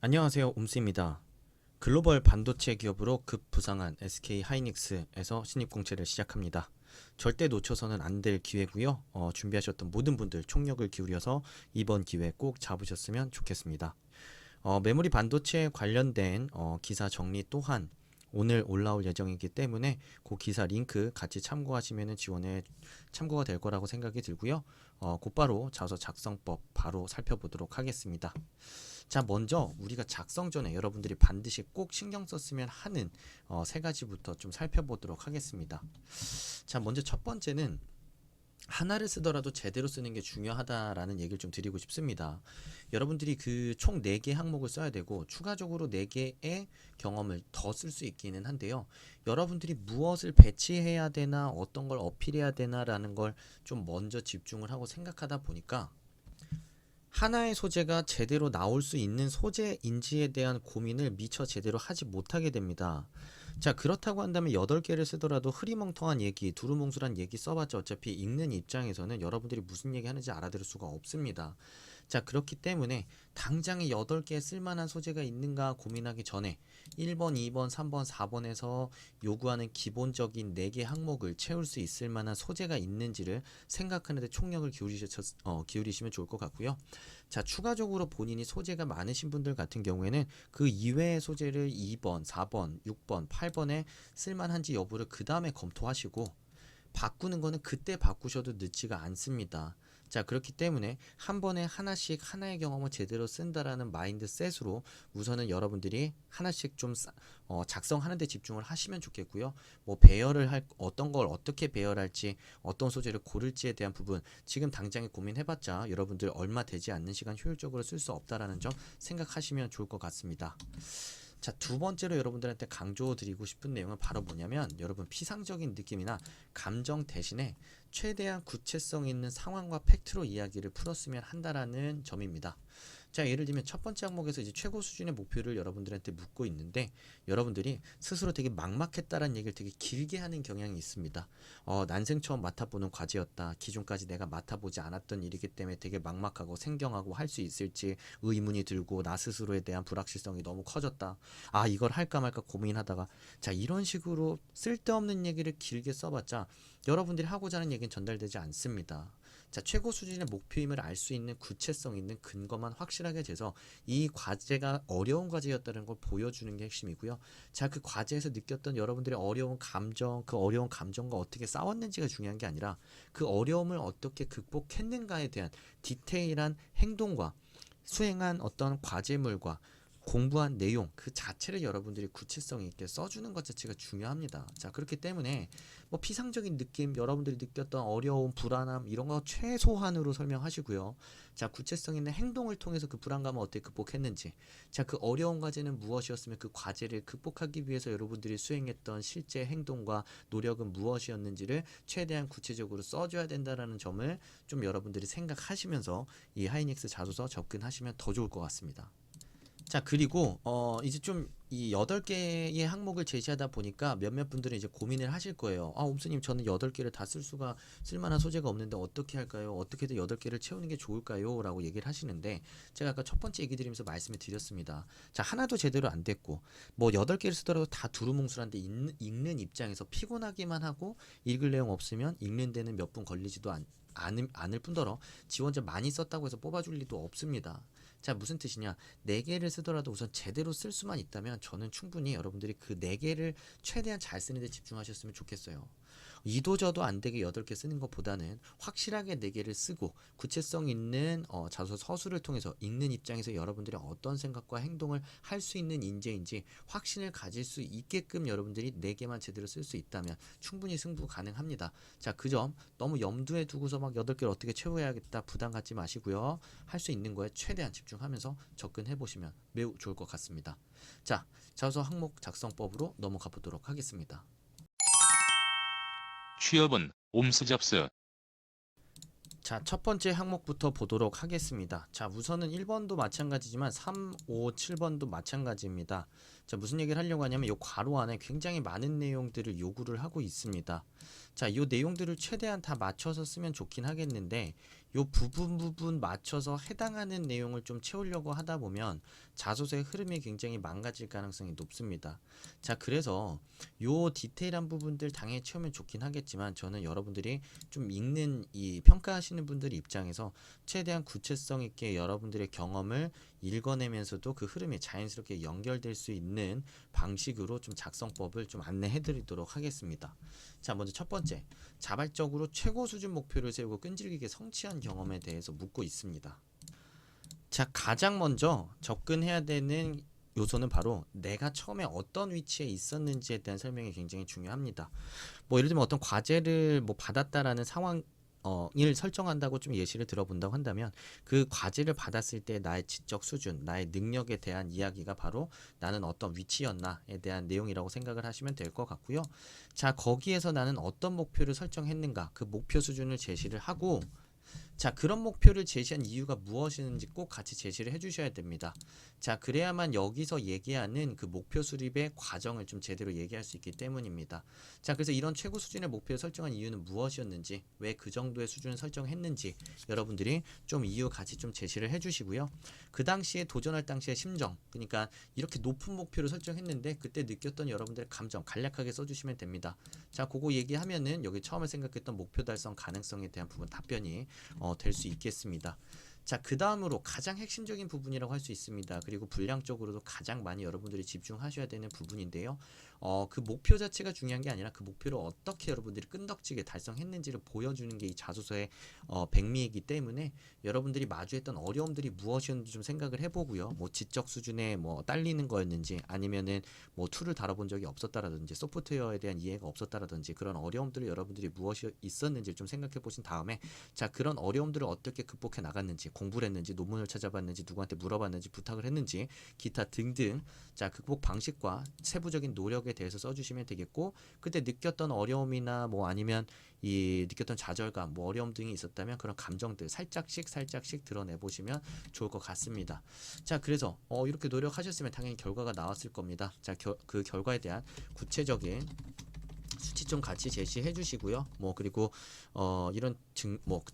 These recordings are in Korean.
안녕하세요. 옴스입니다. 글로벌 반도체 기업으로 급부상한 SK 하이닉스에서 신입공채를 시작합니다. 절대 놓쳐서는 안 될 기회고요. 준비하셨던 모든 분들 총력을 기울여서 이번 기회 꼭 잡으셨으면 좋겠습니다. 메모리 반도체에 관련된 기사 정리 또한 오늘 올라올 예정이기 때문에 그 기사 링크 같이 참고하시면 지원에 참고가 될 거라고 생각이 들고요. 곧바로 자소 작성법 바로 살펴보도록 하겠습니다. 자, 먼저 우리가 작성 전에 여러분들이 반드시 꼭 신경 썼으면 하는 세 가지부터 좀 살펴보도록 하겠습니다. 자, 먼저 첫 번째는 하나를 쓰더라도 제대로 쓰는 게 중요하다라는 얘기를 좀 드리고 싶습니다. 여러분들이 그 총 4개 항목을 써야 되고 추가적으로 4개의 경험을 더 쓸 수 있기는 한데요. 여러분들이 무엇을 배치해야 되나 어떤 걸 어필해야 되나라는 걸 좀 먼저 집중을 하고 생각하다 보니까 하나의 소재가 제대로 나올 수 있는 소재인지에 대한 고민을 미처 제대로 하지 못하게 됩니다. 자, 그렇다고 한다면 8개를 쓰더라도 흐리멍텅한 얘기, 두루뭉술한 얘기 써봤자 어차피 읽는 입장에서는 여러분들이 무슨 얘기 하는지 알아들을 수가 없습니다. 자, 그렇기 때문에 당장에 8개 쓸만한 소재가 있는가 고민하기 전에 1번, 2번, 3번, 4번에서 요구하는 기본적인 4개 항목을 채울 수 있을 만한 소재가 있는지를 생각하는 데 총력을 기울이시면 좋을 것 같고요. 자, 추가적으로 본인이 소재가 많으신 분들 같은 경우에는 그 이외의 소재를 2번, 4번, 6번, 8번에 쓸만한지 여부를 그 다음에 검토하시고 바꾸는 거는 그때 바꾸셔도 늦지가 않습니다. 자, 그렇기 때문에 한 번에 하나씩 하나의 경험을 제대로 쓴다라는 마인드셋으로 우선은 여러분들이 하나씩 좀 작성하는 데 집중을 하시면 좋겠고요. 뭐 배열을 할 어떤 걸 어떻게 배열할지 어떤 소재를 고를지에 대한 부분 지금 당장에 고민해봤자 여러분들 얼마 되지 않는 시간 효율적으로 쓸 수 없다라는 점 생각하시면 좋을 것 같습니다. 자, 두 번째로 여러분들한테 강조드리고 싶은 내용은 바로 뭐냐면 여러분 피상적인 느낌이나 감정 대신에 최대한 구체성 있는 상황과 팩트로 이야기를 풀었으면 한다라는 점입니다. 자, 예를 들면 첫 번째 항목에서 이제 최고 수준의 목표를 여러분들한테 묻고 있는데 여러분들이 스스로 되게 막막했다라는 얘기를 되게 길게 하는 경향이 있습니다. 난생 처음 맡아보는 과제였다. 기존까지 내가 맡아보지 않았던 일이기 때문에 되게 막막하고 생경하고 할 수 있을지 의문이 들고 나 스스로에 대한 불확실성이 너무 커졌다. 아, 이걸 할까 말까 고민하다가 자, 이런 식으로 쓸데없는 얘기를 길게 써봤자 여러분들이 하고자 하는 얘기는 전달되지 않습니다. 자, 최고 수준의 목표임을 알 수 있는 구체성 있는 근거만 확실하게 돼서 이 과제가 어려운 과제였다는 걸 보여주는 게 핵심이고요. 자, 그 과제에서 느꼈던 여러분들의 어려운 감정, 그 어려운 감정과 어떻게 싸웠는지가 중요한 게 아니라 그 어려움을 어떻게 극복했는가에 대한 디테일한 행동과 수행한 어떤 과제물과 공부한 내용 그 자체를 여러분들이 구체성 있게 써주는 것 자체가 중요합니다. 자, 그렇기 때문에 뭐 피상적인 느낌, 여러분들이 느꼈던 어려움, 불안함 이런 거 최소한으로 설명하시고요. 자, 구체성 있는 행동을 통해서 그 불안감을 어떻게 극복했는지, 자, 그 어려운 과제는 무엇이었으면 그 과제를 극복하기 위해서 여러분들이 수행했던 실제 행동과 노력은 무엇이었는지를 최대한 구체적으로 써줘야 된다라는 점을 좀 여러분들이 생각하시면서 이 하이닉스 자소서 접근하시면 더 좋을 것 같습니다. 자, 그리고 이제 좀 이 8개의 항목을 제시하다 보니까 몇몇 분들은 이제 고민을 하실 거예요. 아, 옴스님 저는 8개를 다 쓸 만한 소재가 없는데 어떻게 할까요? 어떻게든 8개를 채우는 게 좋을까요? 라고 얘기를 하시는데 제가 아까 첫 번째 얘기 드리면서 말씀을 드렸습니다. 자, 하나도 제대로 안 됐고 뭐 8개를 쓰더라도 다 두루뭉술한데 읽는 입장에서 피곤하기만 하고 읽을 내용 없으면 읽는 데는 몇 분 걸리지도 않을 뿐더러 지원자 많이 썼다고 해서 뽑아줄 리도 없습니다. 자, 무슨 뜻이냐? 4개를 쓰더라도 우선 제대로 쓸 수만 있다면 저는 충분히 여러분들이 그 4개를 최대한 잘 쓰는 데 집중하셨으면 좋겠어요. 이도저도 안 되게 8개 쓰는 것보다는 확실하게 4개를 쓰고 구체성 있는 자소 서술을 통해서 읽는 입장에서 여러분들이 어떤 생각과 행동을 할 수 있는 인재인지 확신을 가질 수 있게끔 여러분들이 4개만 제대로 쓸 수 있다면 충분히 승부 가능합니다. 자, 그 점 너무 염두에 두고서 막 8개를 어떻게 채워야겠다 부담 갖지 마시고요. 할 수 있는 거에 최대한 집중하면서 접근해 보시면 매우 좋을 것 같습니다. 자, 자소 항목 작성법으로 넘어가 보도록 하겠습니다. 취업은 옴스잡스. 자, 첫 번째 항목부터 보도록 하겠습니다. 자, 우선은 1번도 마찬가지지만 3, 5, 7번도 마찬가지입니다. 자, 무슨 얘기를 하려고 하냐면 이 괄호 안에 굉장히 많은 내용들을 요구를 하고 있습니다. 자, 이 내용들을 최대한 다 맞춰서 쓰면 좋긴 하겠는데 요 부분 맞춰서 해당하는 내용을 좀 채우려고 하다 보면 자소서의 흐름이 굉장히 망가질 가능성이 높습니다. 자, 그래서 요 디테일한 부분들 당연히 채우면 좋긴 하겠지만 저는 여러분들이 좀 읽는 이 평가하시는 분들 입장에서 최대한 구체성 있게 여러분들의 경험을 읽어내면서도 그 흐름이 자연스럽게 연결될 수 있는 방식으로 좀 작성법을 좀 안내해 드리도록 하겠습니다. 자, 먼저 첫 번째, 자발적으로 최고 수준 목표를 세우고 끈질기게 성취한 경험에 대해서 묻고 있습니다. 자, 가장 먼저 접근해야 되는 요소는 바로 내가 처음에 어떤 위치에 있었는지에 대한 설명이 굉장히 중요합니다. 뭐 예를 들면 어떤 과제를 뭐 받았다라는 상황 을 설정한다고 좀 예시를 들어본다고 한다면 그 과제를 받았을 때 나의 지적 수준, 나의 능력에 대한 이야기가 바로 나는 어떤 위치였나에 대한 내용이라고 생각을 하시면 될 것 같고요. 자, 거기에서 나는 어떤 목표를 설정했는가, 그 목표 수준을 제시를 하고, 자, 그런 목표를 제시한 이유가 무엇인지 꼭 같이 제시를 해주셔야 됩니다. 자, 그래야만 여기서 얘기하는 그 목표 수립의 과정을 좀 제대로 얘기할 수 있기 때문입니다. 자, 그래서 이런 최고 수준의 목표를 설정한 이유는 무엇이었는지, 왜 그 정도의 수준을 설정했는지 여러분들이 좀 이유 같이 좀 제시를 해주시고요. 그 당시에 도전할 당시의 심정, 그러니까 이렇게 높은 목표를 설정했는데 그때 느꼈던 여러분들의 감정 간략하게 써주시면 됩니다. 자, 그거 얘기하면은 여기 처음에 생각했던 목표 달성 가능성에 대한 부분 답변이 될 수 있겠습니다. 자, 그 다음으로 가장 핵심적인 부분이라고 할 수 있습니다. 그리고 분량적으로도 가장 많이 여러분들이 집중하셔야 되는 부분인데요. 그 목표 자체가 중요한 게 아니라 그 목표를 어떻게 여러분들이 끈덕지게 달성했는지를 보여주는 게 이 자소서의 백미이기 때문에 여러분들이 마주했던 어려움들이 무엇이었는지 좀 생각을 해보고요. 뭐 지적 수준에 뭐 딸리는 거였는지 아니면은 뭐 툴을 다뤄본 적이 없었다라든지 소프트웨어에 대한 이해가 없었다라든지 그런 어려움들을 여러분들이 무엇이 있었는지 좀 생각해 보신 다음에 자, 그런 어려움들을 어떻게 극복해 나갔는지, 공부를 했는지, 논문을 찾아봤는지, 누구한테 물어봤는지, 부탁을 했는지, 기타 등등 자, 극복 방식과 세부적인 노력에 대해서 써주시면 되겠고, 그때 느꼈던 어려움이나 뭐 아니면 이 느꼈던 좌절감, 뭐 어려움 등이 있었다면 그런 감정들 살짝씩 드러내 보시면 좋을 것 같습니다. 자, 그래서 이렇게 노력하셨으면 당연히 결과가 나왔을 겁니다. 자, 그 결과에 대한 구체적인 수치 좀 같이 제시해 주시고요. 뭐 그리고 이런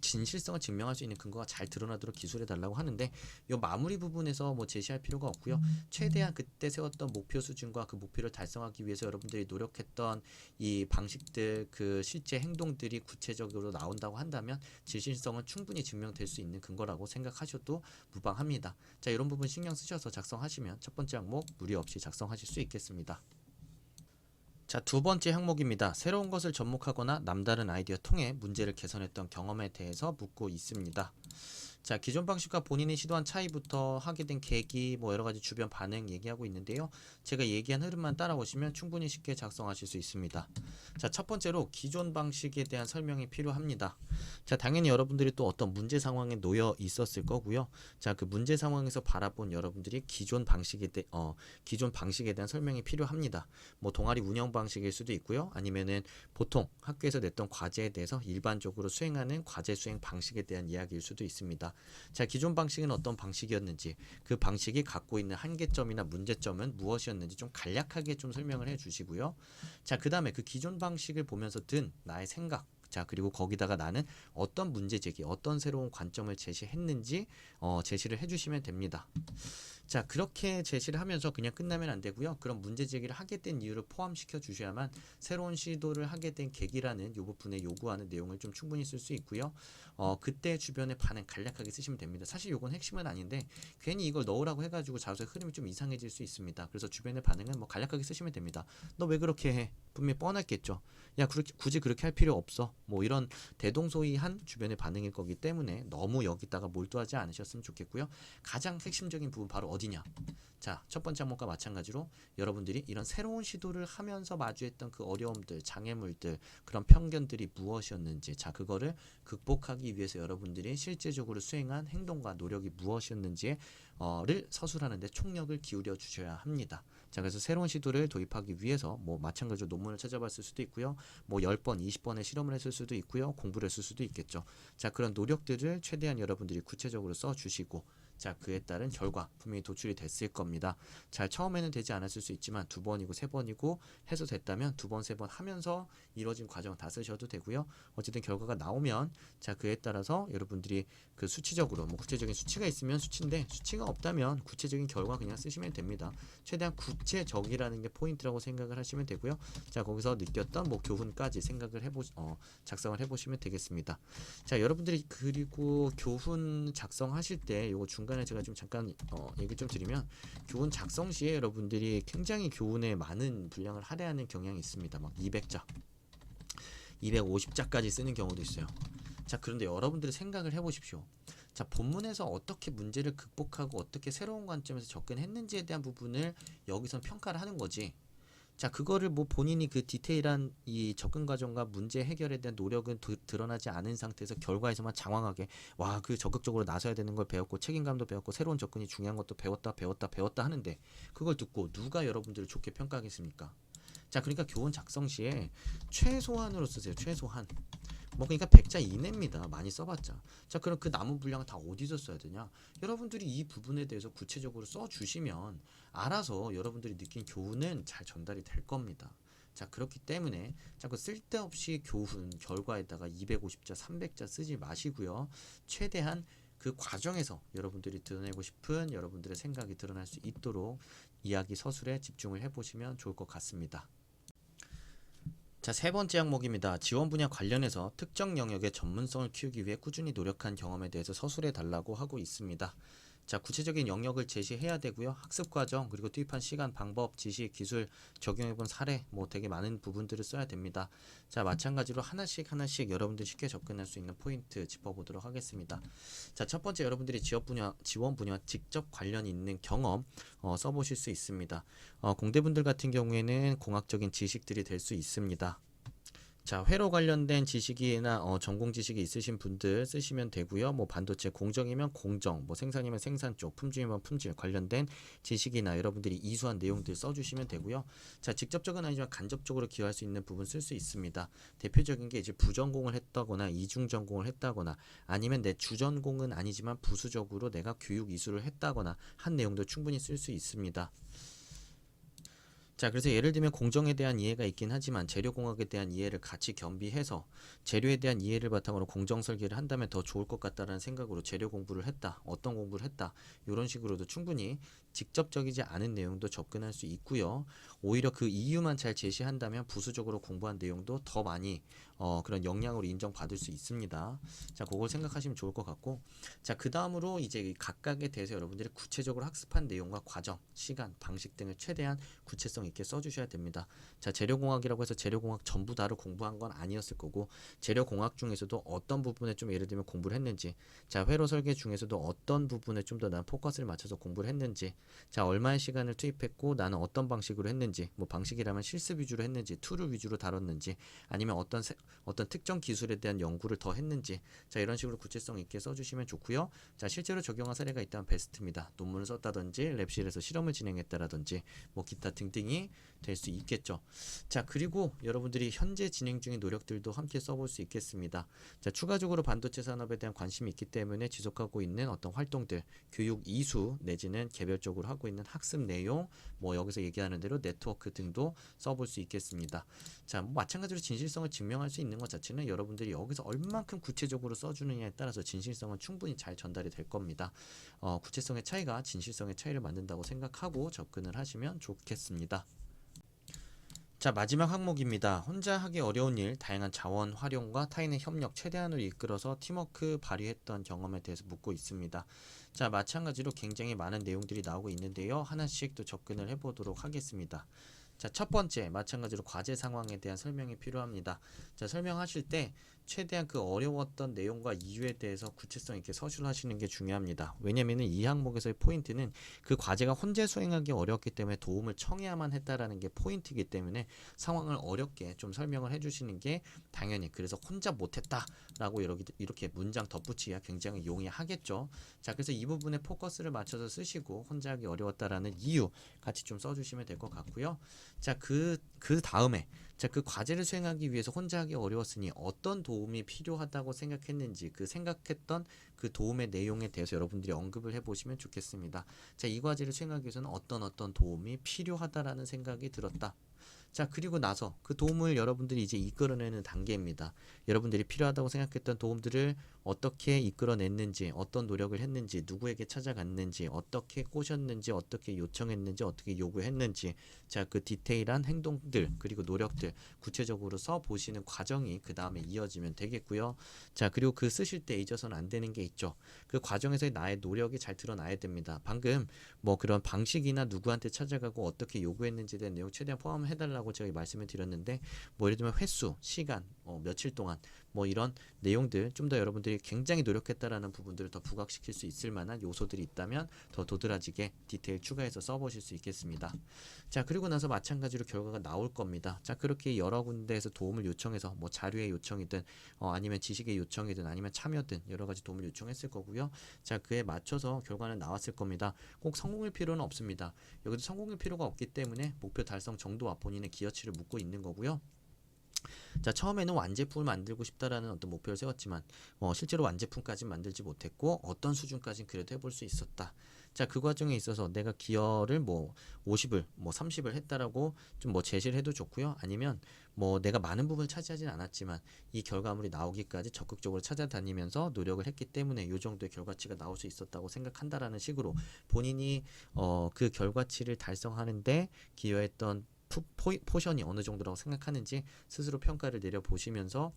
진실성을 증명할 수 있는 근거가 잘 드러나도록 기술해 달라고 하는데 요 마무리 부분에서 뭐 제시할 필요가 없고요. 최대한 그때 세웠던 목표 수준과 그 목표를 달성하기 위해서 여러분들이 노력했던 이 방식들 그 실제 행동들이 구체적으로 나온다고 한다면 진실성은 충분히 증명될 수 있는 근거라고 생각하셔도 무방합니다. 자, 이런 부분 신경 쓰셔서 작성하시면 첫 번째 항목 무리 없이 작성하실 수 있겠습니다. 자, 두 번째 항목입니다. 새로운 것을 접목하거나 남다른 아이디어 통해 문제를 개선했던 경험에 대해서 묻고 있습니다. 자, 기존 방식과 본인이 시도한 차이부터 하게 된 계기, 뭐 여러 가지 주변 반응 얘기하고 있는데요. 제가 얘기한 흐름만 따라오시면 충분히 쉽게 작성하실 수 있습니다. 자, 첫 번째로 기존 방식에 대한 설명이 필요합니다. 자, 당연히 여러분들이 또 어떤 문제 상황에 놓여 있었을 거고요. 자, 그 문제 상황에서 바라본 여러분들이 기존 방식에 대한 설명이 필요합니다. 뭐 동아리 운영 방식일 수도 있고요. 아니면은 보통 학교에서 냈던 과제에 대해서 일반적으로 수행하는 과제 수행 방식에 대한 이야기일 수도 있습니다. 자, 기존 방식은 어떤 방식이었는지, 그 방식이 갖고 있는 한계점이나 문제점은 무엇이었는지 좀 간략하게 좀 설명을 해 주시고요. 자, 그 다음에 그 기존 방식을 보면서 든 나의 생각, 자, 그리고 거기다가 나는 어떤 문제 제기, 어떤 새로운 관점을 제시했는지 제시를 해주시면 됩니다. 자, 그렇게 제시를 하면서 그냥 끝나면 안 되고요. 그런 문제 제기를 하게 된 이유를 포함시켜 주셔야만 새로운 시도를 하게 된 계기라는 이 부분에 요구하는 내용을 좀 충분히 쓸 수 있고요. 그때 주변의 반응 간략하게 쓰시면 됩니다. 사실 요건 핵심은 아닌데 괜히 이걸 넣으라고 해가지고 자소의 흐름이 좀 이상해질 수 있습니다. 그래서 주변의 반응은 뭐 간략하게 쓰시면 됩니다. 너 왜 그렇게 해? 분명히 뻔했겠죠. 야, 굳이 그렇게 할 필요 없어. 뭐 이런 대동소이한 주변의 반응일 거기 때문에 너무 여기다가 몰두하지 않으셨으면 좋겠고요. 가장 핵심적인 부분 바로 어디냐? 자, 첫 번째 항목과 마찬가지로 여러분들이 이런 새로운 시도를 하면서 마주했던 그 어려움들, 장애물들, 그런 편견들이 무엇이었는지, 자, 그거를 극복하기 위해서 여러분들이 실제적으로 수행한 행동과 노력이 무엇이었는지를 서술하는데 총력을 기울여 주셔야 합니다. 자, 그래서 새로운 시도를 도입하기 위해서 뭐 마찬가지로 논문을 찾아봤을 수도 있고요. 뭐 10번, 20번의 실험을 했을 수도 있고요. 공부를 했을 수도 있겠죠. 자, 그런 노력들을 최대한 여러분들이 구체적으로 써 주시고, 자, 그에 따른 결과 분명히 도출이 됐을 겁니다. 잘 처음에는 되지 않았을 수 있지만 두 번이고 세 번이고 해서 됐다면 두 번, 세 번 하면서 이루어진 과정 다 쓰셔도 되고요. 어쨌든 결과가 나오면 자, 그에 따라서 여러분들이 그 수치적으로 뭐 구체적인 수치가 있으면 수치인데 수치가 없다면 구체적인 결과 그냥 쓰시면 됩니다. 최대한 구체적이라는 게 포인트라고 생각을 하시면 되고요. 자, 거기서 느꼈던 뭐 교훈까지 생각을 작성을 해보시면 되겠습니다. 자, 여러분들이 그리고 교훈 작성하실 때 요거 중간에 제가 좀 잠깐 얘기 좀 드리면 교훈 작성 시에 여러분들이 굉장히 교훈에 많은 분량을 할애하는 경향이 있습니다. 막 200자, 250자까지 쓰는 경우도 있어요. 자, 그런데 여러분들이 생각을 해보십시오. 자, 본문에서 어떻게 문제를 극복하고 어떻게 새로운 관점에서 접근했는지에 대한 부분을 여기선 평가를 하는 거지. 자, 그거를 뭐 본인이 그 디테일한 이 접근 과정과 문제 해결에 대한 노력은 드러나지 않은 상태에서 결과에서만 장황하게 와, 그 적극적으로 나서야 되는 걸 배웠고 책임감도 배웠고 새로운 접근이 중요한 것도 배웠다 하는데 그걸 듣고 누가 여러분들을 좋게 평가하겠습니까? 자, 그러니까 교훈 작성 시에 최소한으로 쓰세요. 최소한. 뭐 그러니까 100자 이내입니다. 많이 써봤자. 자, 그럼 그 남은 분량은 다 어디서 써야 되냐? 여러분들이 이 부분에 대해서 구체적으로 써주시면 알아서 여러분들이 느낀 교훈은 잘 전달이 될 겁니다. 자, 그렇기 때문에 자꾸 쓸데없이 교훈 결과에다가 250자, 300자 쓰지 마시고요. 최대한 그 과정에서 여러분들이 드러내고 싶은 여러분들의 생각이 드러날 수 있도록 이야기 서술에 집중을 해보시면 좋을 것 같습니다. 자, 세 번째 항목입니다. 지원 분야 관련해서 특정 영역의 전문성을 키우기 위해 꾸준히 노력한 경험에 대해서 서술해 달라고 하고 있습니다. 자, 구체적인 영역을 제시해야 되고요. 학습 과정, 그리고 투입한 시간, 방법, 지식, 기술, 적용해본 사례, 뭐 되게 많은 부분들을 써야 됩니다. 자, 마찬가지로 하나씩 여러분들이 쉽게 접근할 수 있는 포인트 짚어보도록 하겠습니다. 자, 첫 번째 여러분들이 지원 분야와 직접 관련 있는 경험 써보실 수 있습니다. 공대분들 같은 경우에는 공학적인 지식들이 될 수 있습니다. 자, 회로 관련된 지식이나 전공 지식이 있으신 분들 쓰시면 되고요. 뭐 반도체 공정이면 공정, 뭐 생산이면 생산 쪽, 품질이면 품질 관련된 지식이나 여러분들이 이수한 내용들 써주시면 되고요. 자, 직접적은 아니지만 간접적으로 기여할 수 있는 부분 쓸 수 있습니다. 대표적인 게 이제 부전공을 했다거나 이중전공을 했다거나 아니면 내 주전공은 아니지만 부수적으로 내가 교육 이수를 했다거나 한 내용도 충분히 쓸 수 있습니다. 자, 그래서 예를 들면 공정에 대한 이해가 있긴 하지만 재료공학에 대한 이해를 같이 겸비해서 재료에 대한 이해를 바탕으로 공정 설계를 한다면 더 좋을 것 같다라는 생각으로 재료 공부를 했다, 어떤 공부를 했다, 이런 식으로도 충분히 직접적이지 않은 내용도 접근할 수 있고요. 오히려 그 이유만 잘 제시한다면 부수적으로 공부한 내용도 더 많이 그런 역량으로 인정받을 수 있습니다. 자, 그걸 생각하시면 좋을 것 같고, 자, 그 다음으로 이제 각각에 대해서 여러분들이 구체적으로 학습한 내용과 과정, 시간, 방식 등을 최대한 구체성 있게 써주셔야 됩니다. 자, 재료공학이라고 해서 재료공학 전부 다를 공부한 건 아니었을 거고, 재료공학 중에서도 어떤 부분에 좀 예를 들면 공부를 했는지, 자, 회로 설계 중에서도 어떤 부분에 좀 더 난 포커스를 맞춰서 공부를 했는지, 자, 얼마의 시간을 투입했고 나는 어떤 방식으로 했는지, 뭐 방식이라면 실습 위주로 했는지, 툴을 위주로 다뤘는지, 아니면 어떤 특정 기술에 대한 연구를 더 했는지, 자, 이런 식으로 구체성 있게 써주시면 좋고요. 자, 실제로 적용한 사례가 있다면 베스트입니다. 논문을 썼다든지 랩실에서 실험을 진행했다라든지 뭐 기타 등등이 될 수 있겠죠. 자, 그리고 여러분들이 현재 진행 중인 노력들도 함께 써볼 수 있겠습니다. 자, 추가적으로 반도체 산업에 대한 관심이 있기 때문에 지속하고 있는 어떤 활동들, 교육 이수 내지는 개별적으로 하고 있는 학습 내용, 뭐 여기서 얘기하는 대로 네트워크 등도 써볼 수 있겠습니다. 자, 뭐 마찬가지로 진실성을 증명할 수 있는 것 자체는 여러분들이 여기서 얼만큼 구체적으로 써주느냐에 따라서 진실성은 충분히 잘 전달이 될 겁니다. 구체성의 차이가 진실성의 차이를 만든다고 생각하고 접근을 하시면 좋겠습니다. 자, 마지막 항목입니다. 혼자 하기 어려운 일, 다양한 자원 활용과 타인의 협력 최대한으로 이끌어서 팀워크 발휘했던 경험에 대해서 묻고 있습니다. 자, 마찬가지로 굉장히 많은 내용들이 나오고 있는데요. 하나씩 또 접근을 해보도록 하겠습니다. 자, 첫 번째, 마찬가지로 과제 상황에 대한 설명이 필요합니다. 자, 설명하실 때 최대한 그 어려웠던 내용과 이유에 대해서 구체성 있게 서술하시는 게 중요합니다. 왜냐면은 이 항목에서의 포인트는 그 과제가 혼자 수행하기 어렵기 때문에 도움을 청해야만 했다라는 게 포인트이기 때문에 상황을 어렵게 좀 설명을 해주시는 게 당연히, 그래서 혼자 못했다라고 이렇게 문장 덧붙이기가 굉장히 용이하겠죠. 자, 그래서 이 부분에 포커스를 맞춰서 쓰시고 혼자 하기 어려웠다라는 이유 같이 좀 써주시면 될 것 같고요. 자, 그 다음에 자, 그 과제를 수행하기 위해서 혼자 하기 어려웠으니 어떤 도움이 필요하다고 생각했는지 그 생각했던 그 도움의 내용에 대해서 여러분들이 언급을 해보시면 좋겠습니다. 자, 이 과제를 수행하기 위해서는 어떤 도움이 필요하다라는 생각이 들었다. 자, 그리고 나서 그 도움을 여러분들이 이제 이끌어내는 단계입니다. 여러분들이 필요하다고 생각했던 도움들을 어떻게 이끌어냈는지, 어떤 노력을 했는지, 누구에게 찾아갔는지, 어떻게 꼬셨는지, 어떻게 요청했는지, 어떻게 요구했는지, 자, 그 디테일한 행동들, 그리고 노력들 구체적으로 써 보시는 과정이 그 다음에 이어지면 되겠고요. 자, 그리고 그 쓰실 때 잊어서는 안 되는 게 있죠. 그 과정에서의 나의 노력이 잘 드러나야 됩니다. 방금 뭐 그런 방식이나 누구한테 찾아가고 어떻게 요구했는지에 대한 내용 최대한 포함해달라고 제가 말씀을 드렸는데, 뭐 예를 들면 횟수, 시간, 며칠 동안 뭐 이런 내용들 좀 더 여러분들이 굉장히 노력했다라는 부분들을 더 부각시킬 수 있을 만한 요소들이 있다면 더 도드라지게 디테일 추가해서 써보실 수 있겠습니다. 자, 그리고 나서 마찬가지로 결과가 나올 겁니다. 자, 그렇게 여러 군데에서 도움을 요청해서 뭐 자료의 요청이든 아니면 지식의 요청이든 아니면 참여든 여러 가지 도움을 요청했을 거고요. 자, 그에 맞춰서 결과는 나왔을 겁니다. 꼭 성공일 필요는 없습니다. 여기도 성공일 필요가 없기 때문에 목표 달성 정도와 본인의 기여치를 묻고 있는 거고요. 자, 처음에는 완제품을 만들고 싶다라는 어떤 목표를 세웠지만 실제로 완제품까지는 만들지 못했고 어떤 수준까지는 그래도 해볼 수 있었다. 자, 그 과정에 있어서 내가 기여를 뭐 50을 뭐 30을 했다라고 좀 뭐 제시를 해도 좋고요. 아니면 뭐 내가 많은 부분을 차지하진 않았지만 이 결과물이 나오기까지 적극적으로 찾아다니면서 노력을 했기 때문에 이 정도의 결과치가 나올 수 있었다고 생각한다라는 식으로 본인이 그 결과치를 달성하는데 기여했던 포션이 어느 정도라고 생각하는지 스스로 평가를 내려보시면서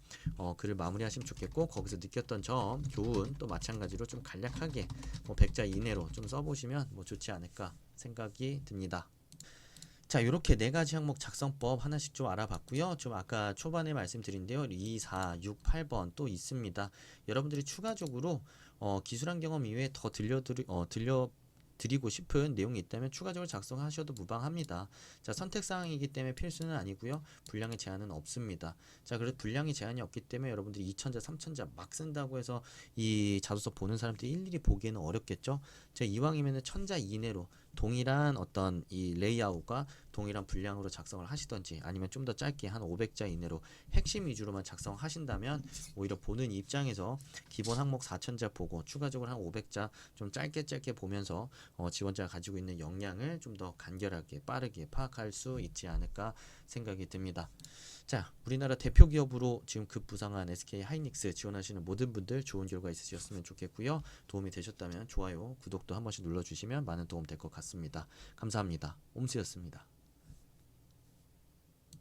글을 마무리하시면 좋겠고, 거기서 느꼈던 점, 교훈 또 마찬가지로 좀 간략하게 뭐 100자 이내로 좀 써보시면 뭐 좋지 않을까 생각이 듭니다. 자, 이렇게 네 가지 항목 작성법 하나씩 좀 알아봤고요. 좀 아까 초반에 말씀드린데요. 2, 4, 6, 8번 또 있습니다. 여러분들이 추가적으로 기술한 경험 이외에 더 들려드리고 싶은 내용이 있다면 추가적으로 작성하셔도 무방합니다. 자, 선택사항이기 때문에 필수는 아니고요. 분량의 제한은 없습니다. 자, 그래서 분량의 제한이 없기 때문에 여러분들이 2천자, 3천자 막 쓴다고 해서 이 자소서 보는 사람들이 일일이 보기에는 어렵겠죠. 자, 이왕이면 1000자 이내로 동일한 어떤 이 레이아웃과 동일한 분량으로 작성을 하시던지, 아니면 좀 더 짧게 한 500자 이내로 핵심 위주로만 작성하신다면 오히려 보는 입장에서 기본 항목 4000자 보고 추가적으로 한 500자 좀 짧게 보면서 지원자가 가지고 있는 역량을 좀 더 간결하게 빠르게 파악할 수 있지 않을까 생각이 듭니다. 자, 우리나라 대표 기업으로 지금 급부상한 SK 하이닉스 지원하시는 모든 분들 좋은 결과 있으셨으면 좋겠고요. 도움이 되셨다면 좋아요, 구독도 한 번씩 눌러주시면 많은 도움 될 것 같습니다. 감사합니다. 옴스였습니다.